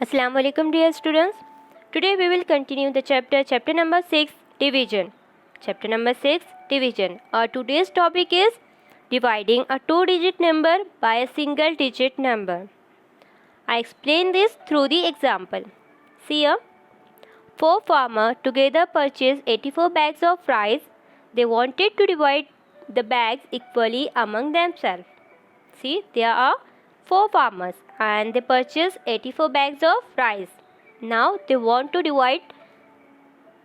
Assalamu alaikum dear students. Today we will continue the chapter number 6 division. Chapter number 6 division. Our today's topic is dividing a two-digit number by a single digit number. I explain this through the example. See here. 4 farmers together purchased 84 bags of rice. They wanted to divide the bags equally among themselves. See, there are 4 farmers and they purchased 84 bags of rice. Now they want to divide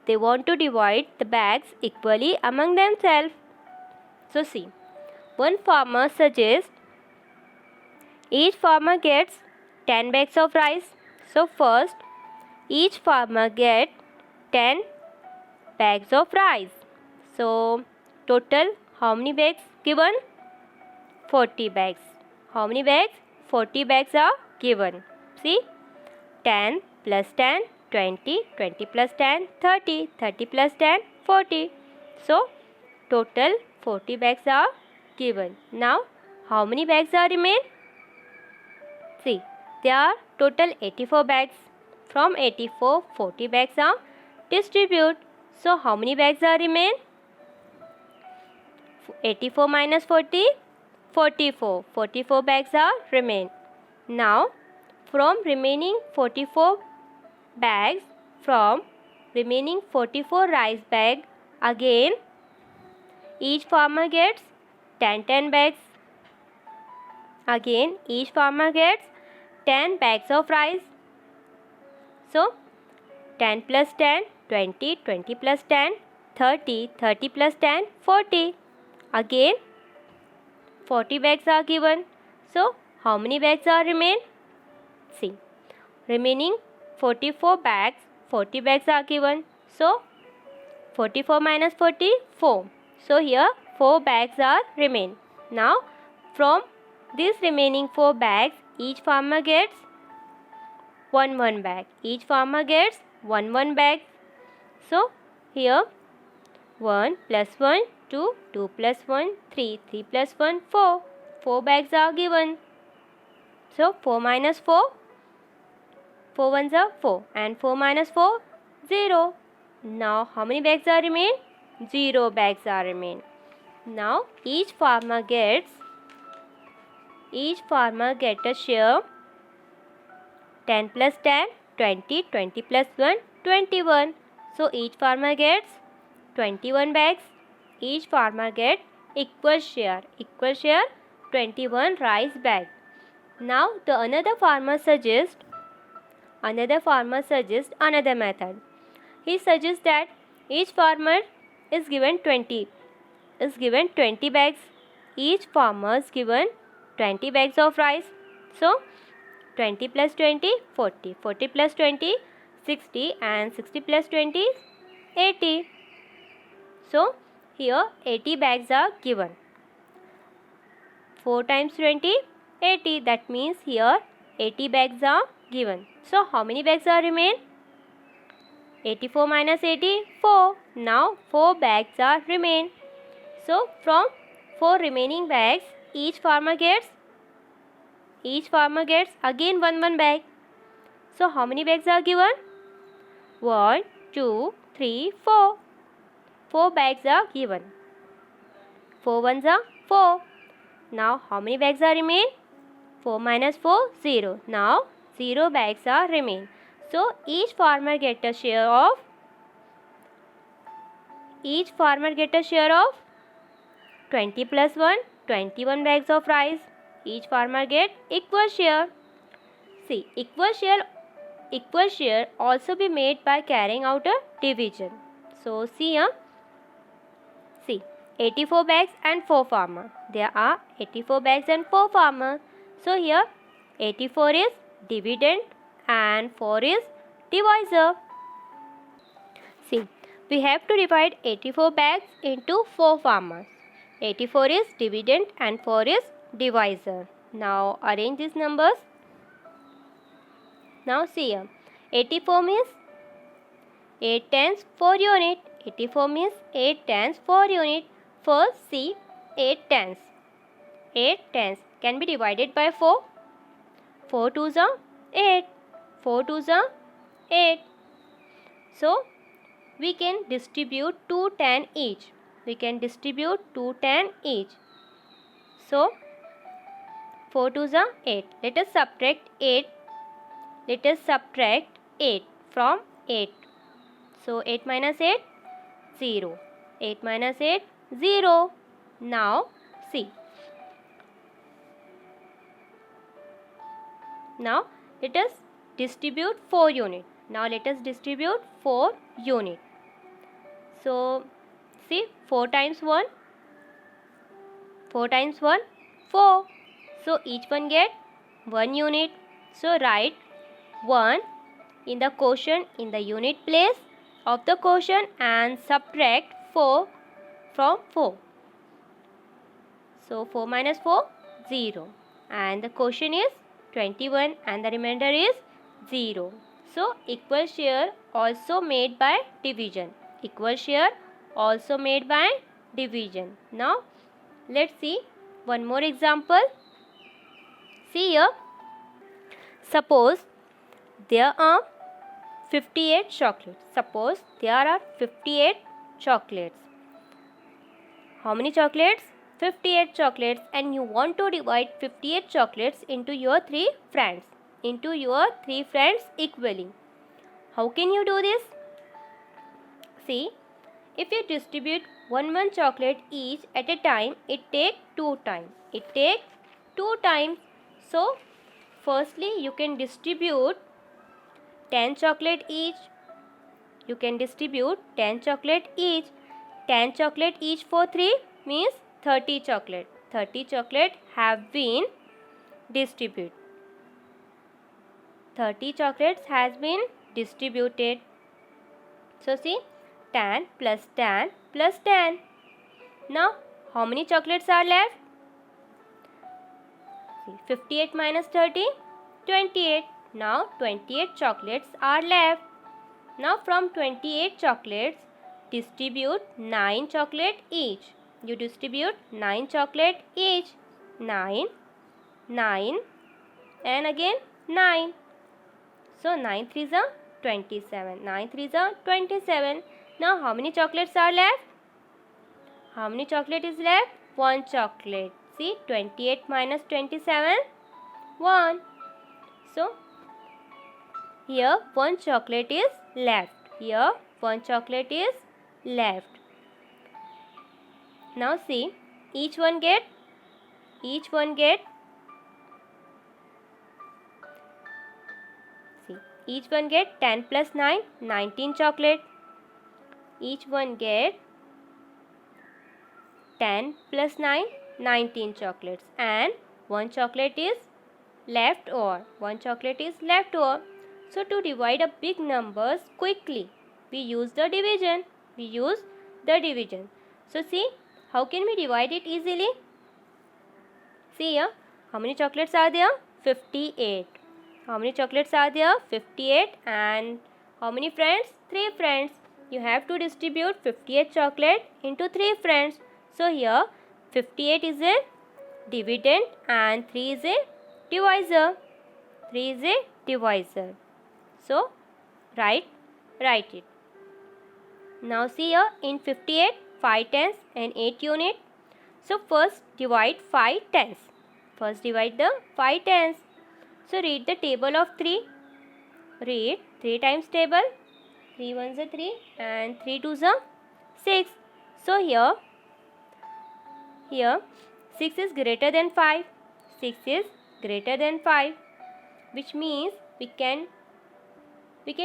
the bags equally among themselves. So see, one farmer suggests each farmer gets 10 bags of rice. So first, each farmer gets 10 bags of rice. So total how many bags given? 40 bags. How many bags? 40 bags are given. See, 10 plus 10, 20, 20 plus 10, 30, 30 plus 10, 40. So total 40 bags are given. Now how many bags are remain? See, there are total 84 bags. From 84, 40 bags are distributed. So how many bags are remain? 84 minus 40, 44. 44 bags are remain. Now from remaining 44 rice bag, again each farmer gets 10 bags. Again each farmer gets 10 bags of rice. So 10 plus 10, 20, 20 plus 10, 30, 30 plus 10, 40. Again 40 bags are given. So how many bags are remain? See, remaining 44 bags, 40 bags are given. So 44 minus 40, 4. So here 4 bags are remain. Now from these remaining 4 bags, each farmer gets one bag. Each farmer gets one bag. So here 1 plus 1, 2, 2 plus 1, 3, 3 plus 1, 4. 4 bags are given. So 4 minus 4, 4 ones are 4 and 4 minus 4, 0. Now how many bags are remain? 0 bags are remain. Now each farmer gets a share 10 plus 10, 20, 20 plus 1, 21. So each farmer gets 21 bags. Each farmer gets equal share 21 rice bag. Now the another farmer suggests another method. He suggests that each farmer is given 20 bags. Each farmer is given 20 bags of rice. So 20 plus 20, 40. 40 plus 20, 60 and 60 plus 20, 80. So here 80 bags are given. 4 times 20, 80. That means here 80 bags are given. So how many bags are remain? 84 minus 80, 4. Now 4 bags are remain. So from 4 remaining bags, each farmer gets again one bag. So how many bags are given? 1, 2, 3, 4. 4 bags are given. 4 ones are 4. Now how many bags are remain? 4 minus 4, 0. Now 0 bags are remain. So each farmer get a share of 20 plus 1, 21 bags of rice. Each farmer get equal share. See, equal share also be made by carrying out a division. So see here. See, 84 bags and 4 farmers. There are 84 bags and 4 farmers. So here 84 is dividend and 4 is divisor. See, we have to divide 84 bags into 4 farmers. 84 is dividend and 4 is divisor. Now arrange these numbers. Now see here. 84 means 8 tens 4 unit. 84 means 8 tens 4 unit. First see 8 tens. 8 tens can be divided by 4. 4 twos are 8. 4 2s are 8. So we can distribute 2 10 each. We can distribute 2 10 each. So 4 2s are 8. Let us subtract 8. Let us subtract 8 from 8. So 8 minus 8, 0. 8 minus 8, 0. Now see. Now let us distribute 4 unit. Now let us distribute 4 unit. So see, 4 times 1. 4 times 1, 4. So each one get 1 unit. So write 1 in the quotient in the unit place of the quotient and subtract 4 from 4. So 4 minus 4, 0. And the quotient is 21 and the remainder is 0. So equal share also made by division. Equal share also made by division. Now let's see one more example. See here. Suppose there are 58 chocolates. Suppose there are 58 chocolates. How many chocolates? 58 chocolates, and you want to divide 58 chocolates into your 3 friends. Into your 3 friends equally. How can you do this? See, if you distribute one chocolate each at a time, it takes 2 times. It takes 2 times. So, firstly, you can distribute 10 chocolate each. You can distribute 10 chocolate each. 10 chocolate each for 3 means 30 chocolate. 30 chocolate have been distributed. 30 chocolates has been distributed. So see, 10 plus 10 plus 10. Now, how many chocolates are left? See, 58 minus 30, 28. Now, 28 chocolates are left. Now, from 28 chocolates, distribute 9 chocolate each. You distribute 9 chocolate each. 9, 9, and again 9. So, 9 3s are 27. 9 3s are 27. Now, how many chocolates are left? How many chocolate is left? 1 chocolate. See, 28 minus 27, 1. So, here 1 chocolate is left. Here 1 chocolate is left. Now see, each one get see, each one get 10 plus 9, 19 chocolate. Each one get 10 plus 9, 19 chocolates, and 1 chocolate is left over. 1 chocolate is left over. So to divide a big numbers quickly, we use the division. We use the division. So see, how can we divide it easily? See here, how many chocolates are there? 58. How many chocolates are there? 58. And how many friends? 3 friends. You have to distribute 58 chocolate into 3 friends. So here 58 is a dividend and 3 is a divisor. 3 is a divisor. So write it. Now see here, in 58, 5 tens and 8 unit. So first divide 5 tens. First divide the 5 tens. So read the table of 3. Read 3 times table. 3 ones are 3 and 3 twos are 6. So here 6 is greater than 5. 6 is greater than 5, which means we can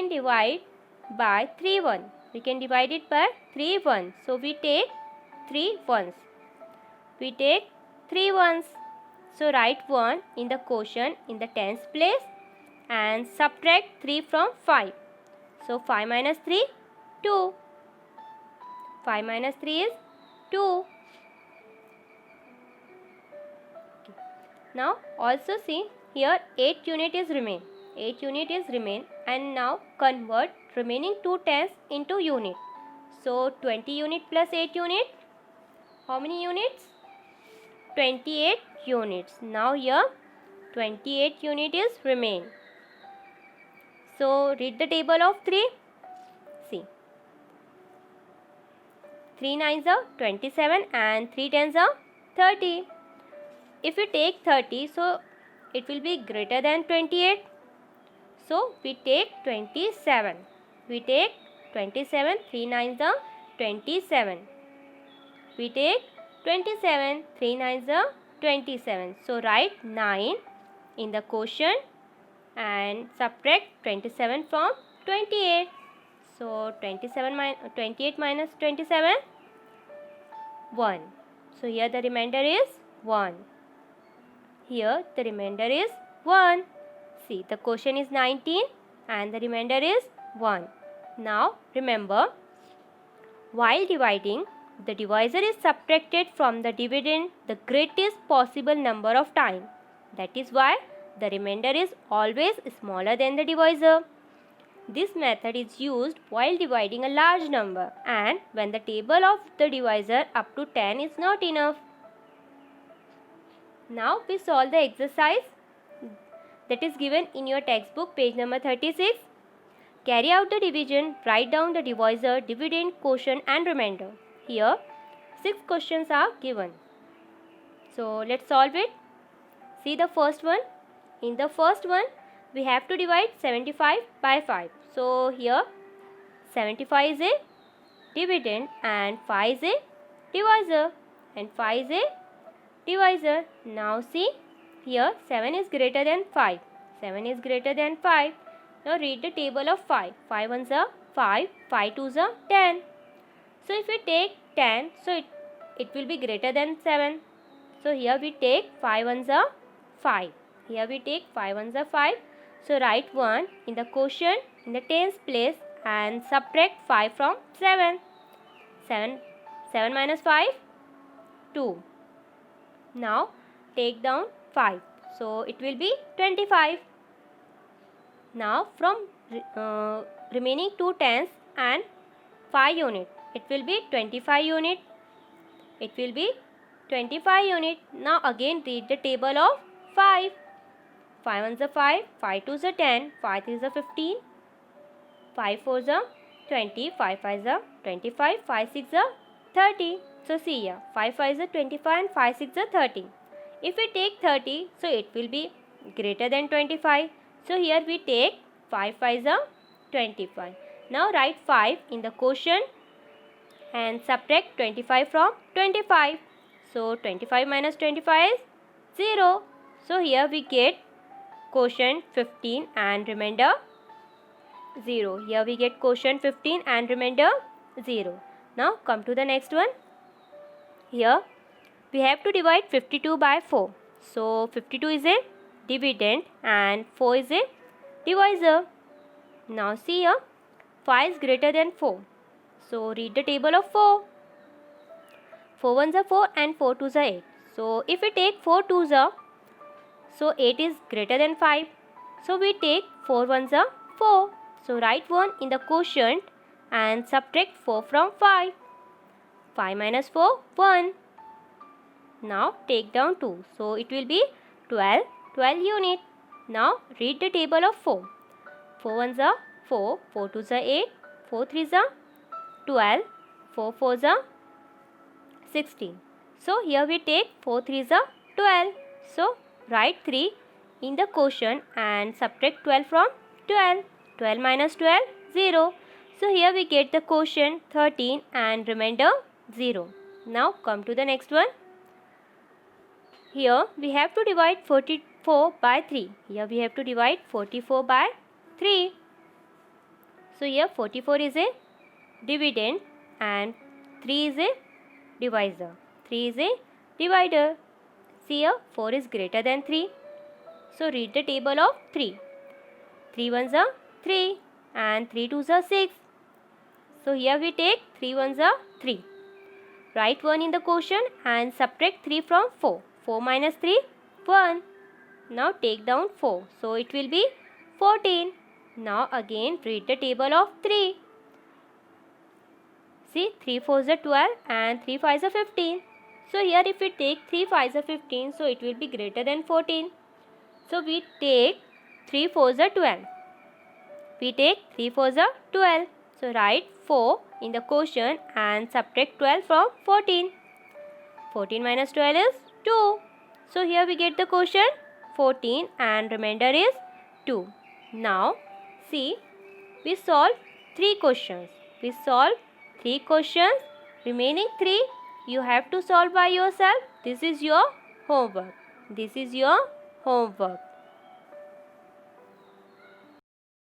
divide by 3 1. We can divide it by 3 1. So we take 3 ones. We take 3 ones. So write 1 in the quotient in the tens place and subtract 3 from 5. So 5 minus 3, 2. 5 minus 3 is 2. Now also see, here 8 unit is remain. 8 unit is remain, and now convert remaining 2 tens into unit. So 20 unit plus 8 unit. How many units? 28 units. Now here 28 unit is remain. So read the table of 3. See, 3 9s are 27 and 3 10s are 30. If we take 30, so it will be greater than 28. So we take 27. We take 27. 3 9s are 27. We take 27. 3 9s are 27. So write 9 in the quotient and subtract 27 from 28. So 28 minus 27, 1. So here the remainder is 1. Here the remainder is 1. See, the quotient is 19 and the remainder is 1. Now remember, while dividing, the divisor is subtracted from the dividend the greatest possible number of times. That is why the remainder is always smaller than the divisor. This method is used while dividing a large number and when the table of the divisor up to 10 is not enough. Now we solve the exercise that is given in your textbook, page number 36. Carry out the division, write down the divisor, dividend, quotient and remainder. Here 6 questions are given. So let's solve it. See the first one. In the first one, we have to divide 75 by 5. So here 75 is a dividend and 5 is a divisor and 5 is a divisor. Now see, here 7 is greater than 5. 7 is greater than 5. Now read the table of 5. 5 ones are 5, 5 twos are 10. So if we take 10, so it will be greater than 7. So here we take 5 ones are 5. Here we take 5 ones are 5. So write 1 in the quotient in the tens place and subtract 5 from 7. 7 minus 5, 2. Now take down 5. So it will be 25. Now from remaining 2 tens and 5 unit, it will be 25 unit. It will be 25 unit. Now again read the table of 5. 5 ones are 5, 5 twos are 10, 5 threes are 15, 5 fours are 20, 5 fives are 25, 5 six are 30. So see here, 5 fives are 25 and 5 six are 30. If we take 30, so it will be greater than 25. So here we take 5 fives are 25. Now write 5 in the quotient and subtract 25 from 25. So 25 minus 25 is 0. So here we get quotient 15 and remainder 0. Here we get quotient 15 and remainder 0. Now come to the next one. Here we have to divide 52 by 4. So 52 is a dividend and 4 is a divisor. Now see here, 5 is greater than 4. So read the table of 4. 4 ones are 4 and 4 twos are 8. So if we take 4 twos are, so 8 is greater than 5. So we take 4 ones are 4. So write 1 in the quotient and subtract 4 from 5. 5 minus 4, 1. Now take down 2. So it will be 12 unit. Now read the table of 4. 4 ones are 4, 4 twos are 8, 4 threes are 12, 4 fours are 16. So here we take 4 threes are 12. So write 3 in the quotient and subtract 12 from 12. 12 minus 12, 0. So here we get the quotient 13 and remainder 0. Now come to the next one. Here we have to divide 44 by 3. Here we have to divide 44 by 3. So here 44 is a dividend and 3 is a divisor. 3 is a divider. See here, 4 is greater than 3. So read the table of 3. 3 ones are 3 and 3 twos are 6. So here we take 3 ones are 3. Write 1 in the quotient and subtract 3 from 4. 4 minus 3, 1. Now take down 4. So it will be 14. Now again read the table of 3. See, 3 fours are 12 and 3 fives are 15. So here if we take 3 fives are 15, so it will be greater than 14. So we take 3 fours are 12. we take 3 4s are 12. So write 4 in the quotient and subtract 12 from 14. 14 minus 12 is 2. So here we get the quotient 14 and remainder is 2. Now see, we solve 3 questions. We solve 3 questions. Remaining 3 you have to solve by yourself. This is your homework. This is your homework.